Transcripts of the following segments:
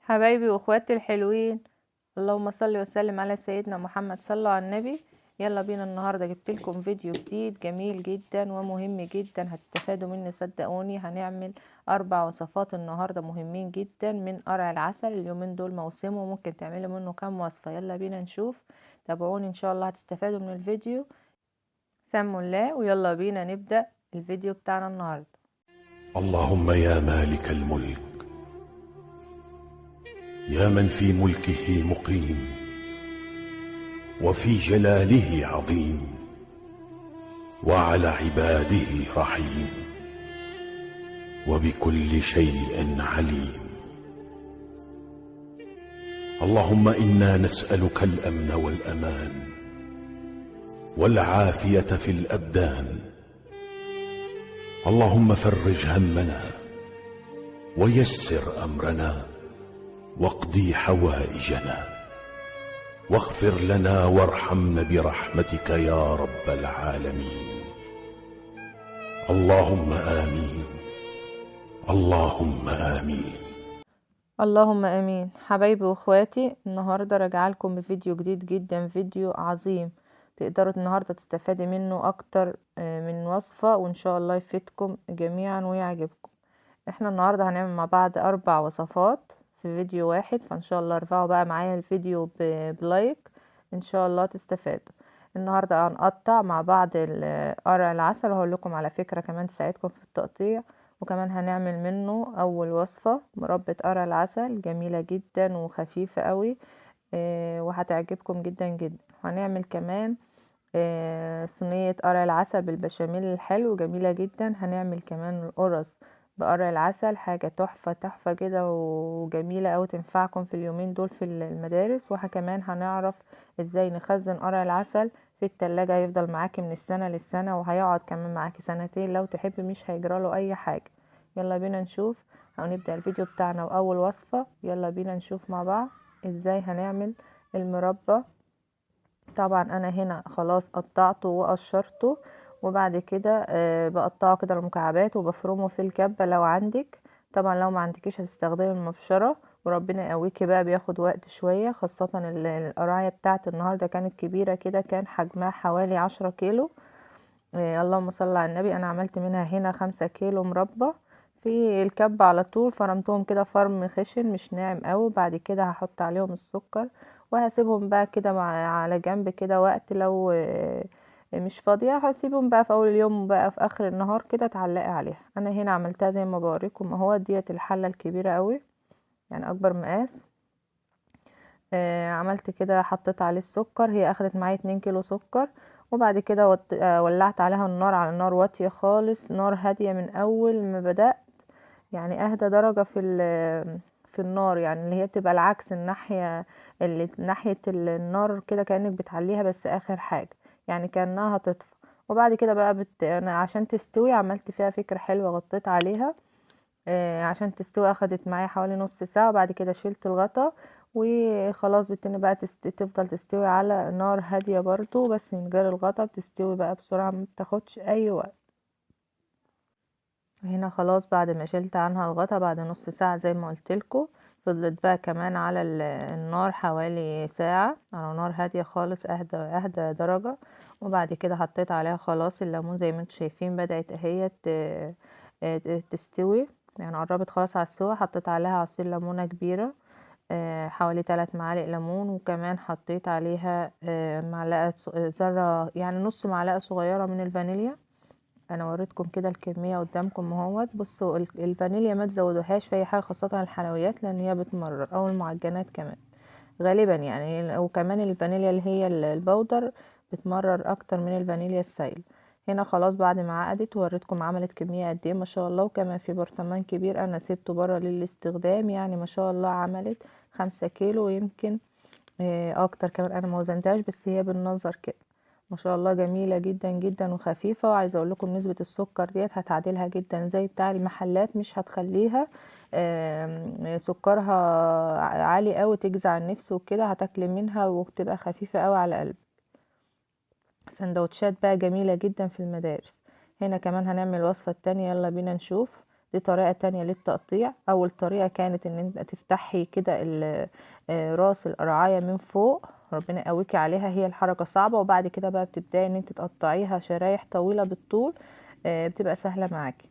حبايبي واخواتي الحلوين، اللهم صل وسلم على سيدنا محمد. صلوا على النبي. يلا بينا. النهارده جبت لكم فيديو جديد جميل جدا ومهم جدا، هتستفادوا مني صدقوني. هنعمل 4 وصفات النهارده مهمين جدا من قرع العسل. اليومين دول موسمه، ممكن تعملوا منه كام وصفه. يلا بينا نشوف. تابعوني ان شاء الله هتستفادوا من الفيديو. سموا الله ويلا بينا نبدأ الفيديو بتاعنا النهارده. اللهم يا مالك الملك، يا من في ملكه مقيم وفي جلاله عظيم وعلى عباده رحيم وبكل شيء عليم. اللهم إنا نسألك الأمن والأمان والعافية في الأبدان. اللهم فرج همنا ويسر أمرنا واقضي حوائجنا واغفر لنا وارحمنا برحمتك يا رب العالمين. اللهم آمين، اللهم آمين. اللهم امين. حبايبي واخواتي، النهارده راجعه لكم بفيديو جديد جدا، فيديو عظيم تقدروا النهارده تستفادوا منه اكتر من وصفه، وان شاء الله يفيدكم جميعا ويعجبكم. احنا النهارده هنعمل مع بعض 4 وصفات في فيديو واحد، فان شاء الله ارفعوا بقى معايا الفيديو بلايك ان شاء الله تستفادوا. النهارده هنقطع مع بعض قرع العسل، وهقول لكم على فكره كمان تساعدكم في التقطيع. وكمان هنعمل منه اول وصفة مربى قرع العسل، جميلة جدا وخفيفة قوي وهتعجبكم جدا جدا. هنعمل كمان صينية قرع العسل بالبشاميل الحلو، جميلة جدا. هنعمل كمان القرص بقرع العسل، حاجة تحفة تحفة كده وجميلة اوي، تنفعكم في اليومين دول في المدارس. وكمان هنعرف ازاي نخزن قرع العسل في التلاجة، هيفضل معاكي من السنة للسنة، وهيقعد كمان معاكي سنتين لو تحبي، مش هيجراله اي حاجة. يلا بينا نشوف. هنبدأ الفيديو بتاعنا وأول وصفة. يلا بينا نشوف مع بعض ازاي هنعمل المربى. طبعا انا هنا خلاص قطعته وقشرته، وبعد كده بقطعه كده لمكعبات وبفرمه في الكبة لو عندك. طبعا لو ما عندكيش هتستخدمي المبشرة، وربنا يقويكي بقى. بياخد وقت شوية، خاصة القراية بتاعت النهاردة كانت كبيرة كده، كان حجمها حوالي 10 كيلو. اللهم صل على النبي. انا عملت منها هنا 5 كيلو مربى في الكب على طول. فرمتهم كده فرم خشن مش ناعم قوي. بعد كده هحط عليهم السكر وهسيبهم بقى كده على جنب كده وقت. لو مش فاضية هسيبهم بقى في اول اليوم، بقى في اخر النهار كده تعلقي عليها. انا هنا عملتها زي ما بوريكم اهو. ديت الحلة الكبيرة قوي، يعني اكبر مقاس. عملت كده، حطيت عليه السكر. هي اخدت معايا 2 كيلو سكر. وبعد كده ولعت عليها النار على نار واطية خالص، نار هادية من اول ما بدأت. يعني اهدى درجة في النار، يعني اللي هي بتبقى العكس، الناحية اللي ناحية النار كده كأنك بتعليها بس اخر حاجة، يعني كأنها هتطفى. وبعد كده بقى انا عشان تستوي عملت فيها فكرة حلوة، غطيت عليها عشان تستوي. اخدت معايا حوالي نص ساعة. وبعد كده شلت الغطا وخلاص. بتني بقى تفضل تستوي على نار هادية برضو، بس من غير الغطا بتستوي بقى بسرعة، ما بتاخدش اي وقت. هنا خلاص بعد ما شلت عنها الغطا بعد نص ساعة زي ما قلتلكوا، فضلت بقى كمان على النار حوالي ساعة على نار هادية خالص، اهدى درجة. وبعد كده حطيت عليها خلاص الليمون زي ما انتم شايفين، بدأت اهي تستوي، يعني قربت خلاص على السوا. حطيت عليها عصير ليمونة كبيرة، حوالي 3 معالق ليمون. وكمان حطيت عليها معلقة ذرة، يعني نص معلقة صغيرة من الفانيليا. انا وريتكم كده الكميه قدامكم اهوت. بصوا الفانيليا ما تزودوهاش في اي حاجه، خاصه الحلويات، لان هي بتمرر، او المعجنات كمان غالبا يعني. وكمان الفانيليا اللي هي البودر بتمرر اكتر من الفانيليا السائل. هنا خلاص بعد ما عقدت وريتكم عملت كميه قد ايه ما شاء الله. وكمان في برطمان كبير انا سيبته بره للاستخدام، يعني ما شاء الله عملت 5 كيلو يمكن اكتر كمان. انا ما وزنتهاش بس هي بالنظر كده ما شاء الله جميلة جدا جدا وخفيفة. وعايزة اقول لكم نسبة السكر ديت هتعدلها جدا زي بتاع المحلات، مش هتخليها سكرها عالي قوي تجزع النفس وكده. هتاكلي منها وتبقى خفيفة قوي على قلب. سندوتشات بقى جميلة جدا في المدارس. هنا كمان هنعمل الوصفة التانية، يلا بينا نشوف. دي طريقة تانية للتقطيع. اول طريقة كانت ان انت تفتحي كده راس القرعاية من فوق، ربنا يقويكي عليها، هي الحركة صعبة، وبعد كده بقى بتبداي ان انت تقطعيها شرايح طويلة بالطول، بتبقى سهلة معاكي.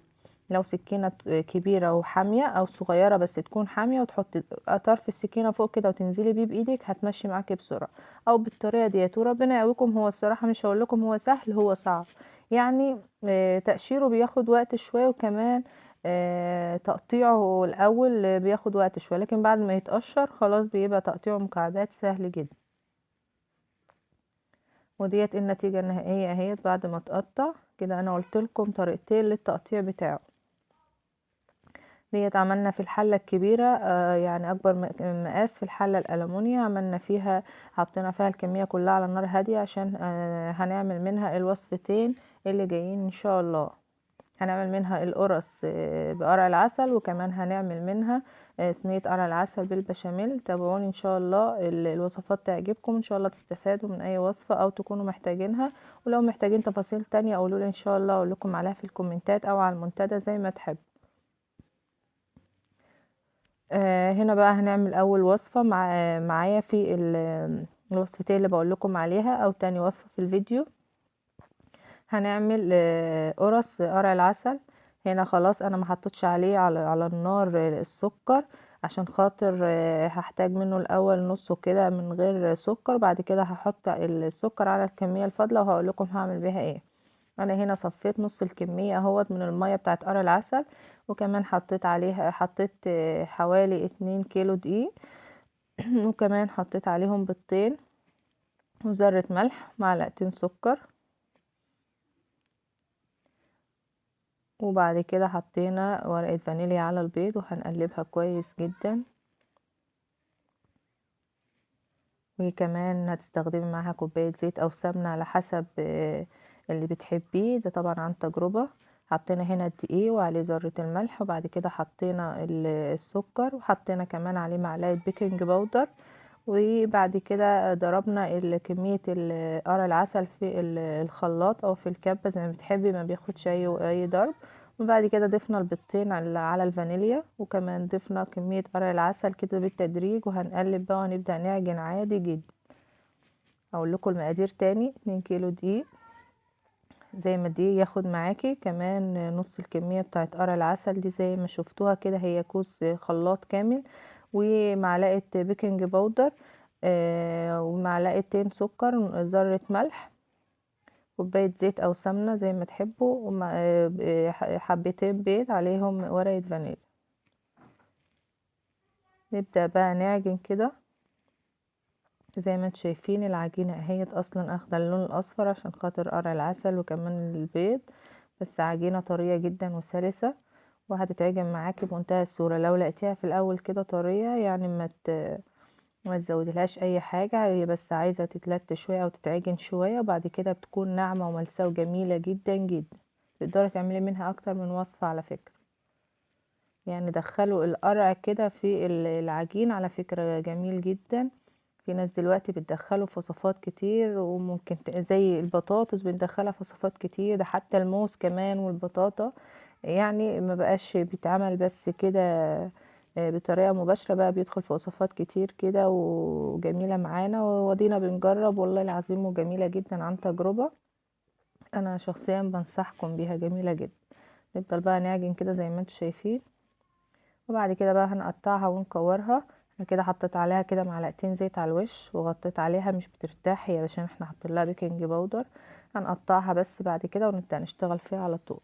لو سكينة كبيرة وحامية او صغيرة بس تكون حامية، وتحطي طرف السكينة فوق كده وتنزلي بيه بايدك، هتمشي معاكي بسرعة. او بالطريقة ديت، وربنا يقويكم. هو الصراحة مش هقول لكم هو سهل، هو صعب يعني. تقشيره بياخد وقت شوية، وكمان تقطيعه الاول بياخد وقت شوية، لكن بعد ما يتقشر خلاص بيبقى تقطيعه مكعبات سهل جدا. وديت النتيجة النهائية اهيت بعد ما تقطع كده. انا قلت لكم طريقتين للتقطيع بتاعه. ديت عملنا في الحلة الكبيرة، يعني اكبر مقاس في الحلة الألمونيا، عملنا فيها، حطينا فيها الكمية كلها على نار هادية، عشان هنعمل منها الوصفتين اللي جايين ان شاء الله. هنعمل منها القرص بقرع العسل، وكمان هنعمل منها صينية قرع العسل بالبشاميل. تابعوني ان شاء الله، الوصفات تعجبكم ان شاء الله، تستفادوا من اي وصفة او تكونوا محتاجينها. ولو محتاجين تفاصيل تانية قولولي ان شاء الله، اقول لكم عليها في الكومنتات او على المنتدى زي ما تحب. هنا بقى هنعمل اول وصفة معايا في الوصفتين اللي بقول لكم عليها، او تاني وصفة في الفيديو. هنعمل قرص قرع العسل. هنا خلاص انا ما حطيتش عليه على النار السكر، عشان خاطر هحتاج منه الاول نصه كده من غير سكر، بعد كده هحط السكر على الكمية الفاضلة، وهقول لكم هعمل بيها ايه. انا هنا صفيت نص الكمية اهوت من المية بتاعت قرع العسل، وكمان حطيت حوالي 2 كيلو دقيق وكمان حطيت عليهم بيضتين وذرة ملح، معلقتين سكر، وبعد كده حطينا ورقة فانيليا على البيض، وهنقلبها كويس جدا. وكمان هتستخدمي معاها كوباية زيت او سمنة على حسب اللي بتحبيه، ده طبعا عن تجربة. حطينا هنا الدقيق وعليه ذرة الملح، وبعد كده حطينا السكر، وحطينا كمان عليه معلقة بيكنج باودر. وبعد كده ضربنا كمية قرع العسل في الخلاط او في الكبة زي ما بتحبي، ما بياخدش اي ضرب. وبعد كده ضفنا البيضتين على الفانيليا، وكمان ضفنا كمية قرع العسل كده بالتدريج، وهنقلب بقى ونبدأ نعجن عادي جدا. اقول لكم المقادير تاني: 2 كيلو دقيق، زي ما الدقيق ياخد معاكي، كمان نص الكمية بتاعت قرع العسل دي زي ما شفتوها كده، هي كوز خلاط كامل، ومعلقة بيكنج باودر، ومعلقتين سكر، ذرة ملح، كوباية زيت او سمنة زي ما تحبوا، حبتين بيض عليهم ورقة فانيليا. نبدأ بقى نعجن كده. زي ما انتم شايفين العجينة اهيت اصلا اخدة اللون الاصفر عشان خاطر قرع العسل وكمان البيض، بس عجينة طرية جدا وسلسة، وهتتعجن معاكي بمنتهى السهولة. لو لقيتيها في الاول كده طرية يعني ما تزودلهاش اي حاجة، هي بس عايزة تتلت شوية او تتعجن شوية، وبعد كده بتكون ناعمة وملساء وجميلة جدا جدا. تقدري تعملي منها اكتر من وصفة على فكرة، يعني دخلوا القرع كده في العجين، على فكرة جميل جدا. في ناس دلوقتي بتدخله في وصفات كتير، وممكن زي البطاطس بندخلها في وصفات كتير، ده حتى الموز كمان والبطاطا، يعني ما بقاش بيتعمل بس كده بطريقة مباشرة، بقى بيدخل في وصفات كتير كده وجميلة معانا، وودينا بنجرب والله العظيم، وجميلة جدا عن تجربة. انا شخصيا بنصحكم بيها، جميلة جدا. نفضل بقى نعجن كده زي ما انتم شايفين، وبعد كده بقى هنقطعها ونكورها. انا كده حطيت عليها كده معلقتين زيت على الوش وغطيت عليها، مش بترتاح هي عشان احنا حاطين لها بيكنج باودر. هنقطعها بس بعد كده ونبدا نشتغل فيها على طول.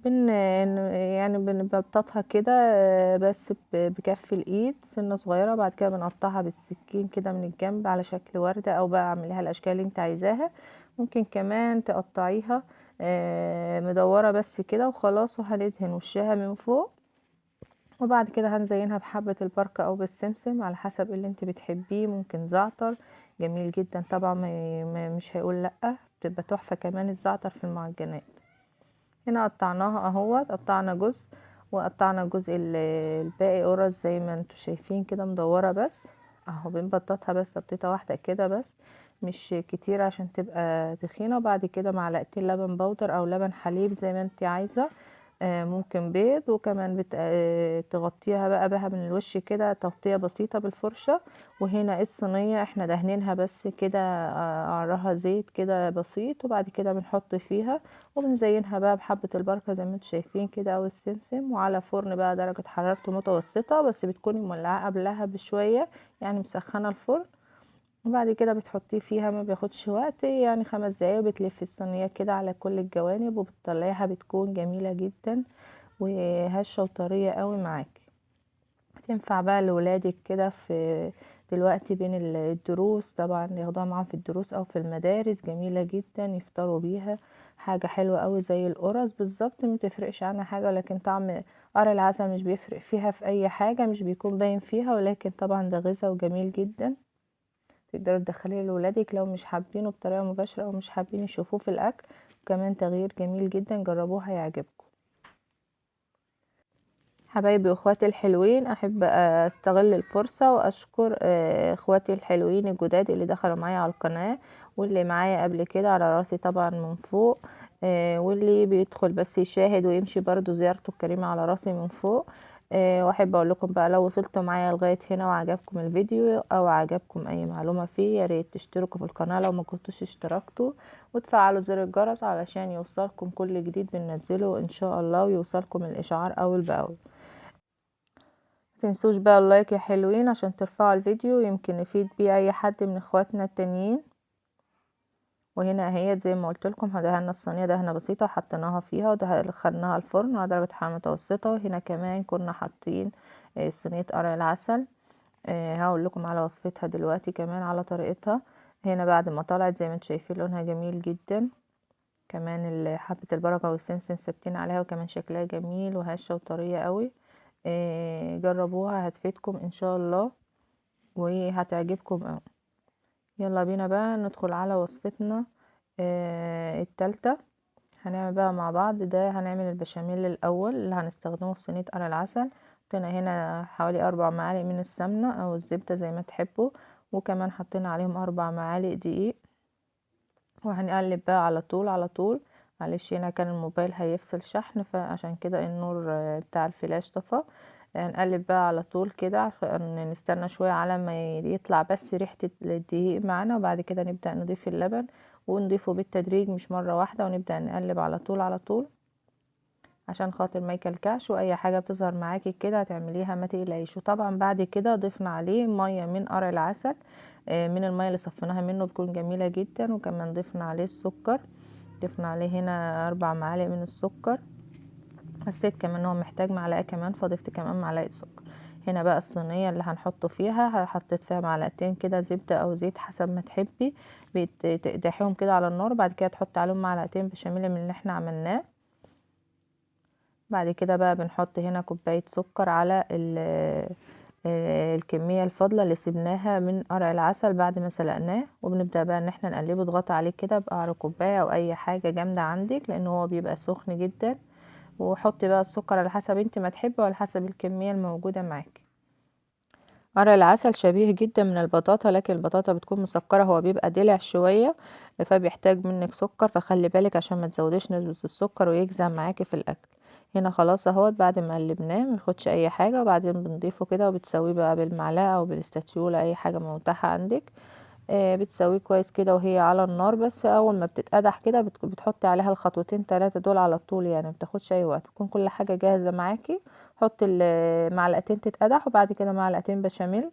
يعني بنبططها كده بس بكف الايد سنه صغيره، بعد كده بنقطعها بالسكين كده من الجنب على شكل ورده، او بقى اعمليها الاشكال اللي انت عايزاها. ممكن كمان تقطعيها مدوره بس كده وخلاص، وهندهن وشها من فوق، وبعد كده هنزينها بحبة البركة او بالسمسم على حسب اللي انت بتحبيه. ممكن زعتر، جميل جدا طبعا، مش هيقول لأ، بتبقى تحفة كمان الزعتر في المعجنات. هنا قطعناها اهوت، قطعنا جزء وقطعنا الجزء الباقي قرص زي ما انتوا شايفين كده مدورة بس اهو. بنبططها بس تبطيطة واحدة كده بس، مش كتير عشان تبقى تخينة. وبعد كده معلقتين لبن بودر او لبن حليب زي ما انت عايزة، ممكن بيض، وكمان تغطيها بقى من الوش كده تغطية بسيطة بالفرشة. وهنا الصينية احنا دهنينها بس كده، قعرها زيت كده بسيط، وبعد كده بنحط فيها وبنزينها بقى بحبة البركة زي ما انتم شايفين كده او السمسم. وعلى فرن بقى درجة حرارته متوسطة، بس بتكوني مولعاه قبلها بشوية، يعني مسخنة الفرن. وبعد كده بتحطيه فيها، ما بياخدش وقت، يعني 5 دقايق، وبتلفي الصينية كده على كل الجوانب وبتطلعيها بتكون جميلة جدا وهشة وطرية قوي معاكي. تنفع بقى لولادك كده في دلوقتي بين الدروس، طبعا ياخدوها معاهم في الدروس او في المدارس، جميلة جدا يفطروا بيها. حاجة حلوة قوي زي القرص بالظبط، متفرقش عنها حاجة، ولكن طعم قرع العسل مش بيفرق فيها في اي حاجة، مش بيكون باين فيها، ولكن طبعا ده غذا وجميل جدا. تقدري تدخليه لولادك لو مش حابينه بطريقة مباشرة او مش حابين يشوفوه في الاكل، وكمان تغيير جميل جدا، جربوه هيعجبكم. حبايبي واخواتي الحلوين، احب استغل الفرصة واشكر اخواتي الحلوين الجداد اللي دخلوا معايا على القناة، واللي معايا قبل كده على راسي طبعا من فوق، واللي بيدخل بس يشاهد ويمشي برضو زيارته الكريمة على راسي من فوق. واحب اقول لكم بقى، لو وصلتوا معايا لغاية هنا وعجبكم الفيديو او عجبكم اي معلومة فيه، يا ريت تشتركوا في القناة لو ما كنتوش اشتركتوا، وتفعلوا زر الجرس علشان يوصلكم كل جديد بننزله ان شاء الله، ويوصلكم الاشعار اول باول. متنسوش بقى اللايك يا حلوين عشان ترفعوا الفيديو، يمكن نفيد بيه اي حد من اخواتنا التانيين. وهنا اهيت زي ما قلت لكم، دهنا الصينيه دهنه بسيطه وحطيناها فيها ودخلناها الفرن على درجه حراره متوسطه. وهنا كمان كنا حاطين صينيه قرع العسل، هقول لكم على وصفتها دلوقتي كمان على طريقتها. هنا بعد ما طلعت زي ما انتم شايفين لونها جميل جدا، كمان حبه البركه والسمسم ثابتين عليها، وكمان شكلها جميل وهشه وطريه قوي. جربوها هتفيدكم ان شاء الله وهتعجبكم اوي. يلا بينا بقى ندخل على وصفتنا التالتة. هنعمل بقى مع بعض ده، هنعمل البشاميل الاول اللي هنستخدمه في صينية قرع العسل. حطينا هنا حوالي 4 معالق من السمنة او الزبدة زي ما تحبوا، وكمان حطينا عليهم 4 معالق دقيق، وهنقلب بقى على طول على طول. معلش هنا كان الموبايل هيفصل شحن، فعشان كده النور بتاع الفلاش طفى. هنقلب بقى على طول كده عشان نستنى شوية على ما يطلع بس ريحة الدقيق معنا، وبعد كده نبدأ نضيف اللبن، ونضيفه بالتدريج مش مرة واحدة، ونبدأ نقلب على طول على طول عشان خاطر ما يكلكعش، واي حاجة بتظهر معاكي كده هتعمليها ما تقلقيش. وطبعا بعد كده ضفنا عليه مية من قرع العسل، من المية اللي صفيناها منه بتكون جميلة جدا. وكمان ضفنا عليه السكر، ضفنا عليه هنا 4 معالق من السكر، حسيت كمان هو محتاج معلقة كمان فضفت كمان معلقة سكر. هنا بقى الصينية اللي هنحطه فيها حطيت فيها معلقتين كده زبدة او زيت حسب ما تحبي، بتقدحيهم كده على النار، بعد كده تحطي عليهم معلقتين بشاميل من اللي احنا عملناه. بعد كده بقى بنحط هنا كوباية سكر على الكمية الفاضلة اللي سيبناها من قرع العسل بعد ما سلقناه، وبنبدأ بقى ان احنا نقلبه، اضغط عليه كده بقعر كوباية او اي حاجة جامدة عندك، لان هو بيبقى سخن جدا. وحطي بقى السكر على حسب انت ما تحبي وعلى حسب الكمية الموجودة معاكي. قرع العسل شبيه جدا من البطاطا، لكن البطاطا بتكون مسكرة، هو بيبقى دلع شوية فبيحتاج منك سكر، فخلي بالك عشان ما تزوديش نسبة السكر ويجزع معاكي في الاكل. هنا خلاص اهوت بعد ما قلبناه مياخدش اي حاجة، وبعدين بنضيفه كده وبتسويه بقى بالمعلقة او بالاستاتيولا اي حاجة متاحة عندك. بتسويه كويس كده وهي على النار، بس اول ما بتتقدح كده بتحطي عليها الخطوتين 3 دول على طول، يعني مبتاخدش اي وقت، تكون كل حاجة جاهزة معاكي. حطي المعلقتين تتقدح، وبعد كده معلقتين بشاميل.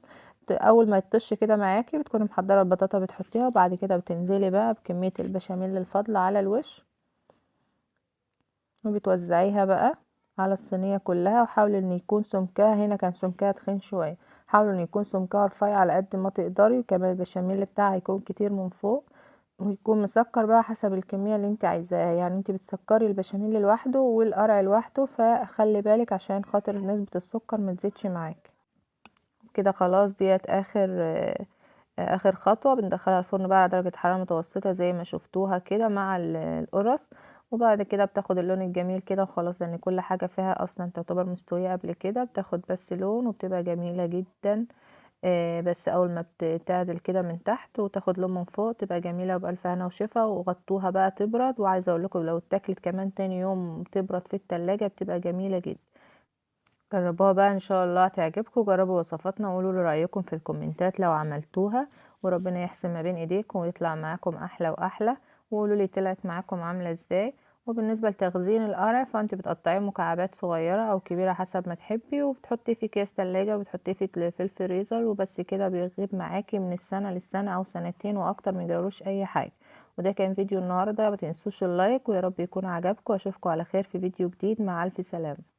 اول ما يطش كده معاكي بتكوني محضره البطاطا بتحطيها، وبعد كده بتنزلي بقى بكميه البشاميل الفاضله على الوش، وبتوزعيها بقى على الصينيه كلها. وحاولي ان يكون سمكها، هنا كان سمكها تخين شويه، حاولي ان يكون سمكها رفيع على قد ما تقدري، وكمان البشاميل بتاعها يكون كتير من فوق، ويكون مسكر بقى حسب الكميه اللي انت عايزاها، يعني انت بتسكري البشاميل لوحده والقرع لوحده، فخلي بالك عشان خاطر نسبه السكر ما تزيدش معاك. كده خلاص ديت اخر خطوة، بندخلها الفرن بقى على درجة حرارة متوسطة زي ما شفتوها كده مع القرص. وبعد كده بتاخد اللون الجميل كده وخلاص، لان كل حاجة فيها اصلا تعتبر مستوية قبل كده، بتاخد بس لون وبتبقى جميلة جدا. بس اول ما بتعدل كده من تحت وتاخد لون من فوق تبقى جميله وبألف هنا وشفا. وغطوها بقى تبرد، وعايزه اقول لكم لو اتاكلت كمان تاني يوم تبرد في التلاجة بتبقى جميله جدا. جربوها بقى ان شاء الله هتعجبكم. جربوا وصفاتنا وقولوا لي رايكم في الكومنتات لو عملتوها، وربنا يحسن ما بين ايديكم ويطلع معاكم احلى واحلى. وقولوا لي طلعت معاكم عامله ازاي. وبالنسبه لتخزين القرع فانت بتقطعيه مكعبات صغيره او كبيره حسب ما تحبي، وبتحطيه في اكياس تلاجة وبتحطيه في الفريزر، وبس كده بيغيب معاكي من السنه للسنه او سنتين واكتر، ما يجرالوش اي حاجه. وده كان فيديو النهارده، ما تنسوش اللايك، ويا رب يكون عجبكم. اشوفكم على خير في فيديو جديد، مع الف سلامه.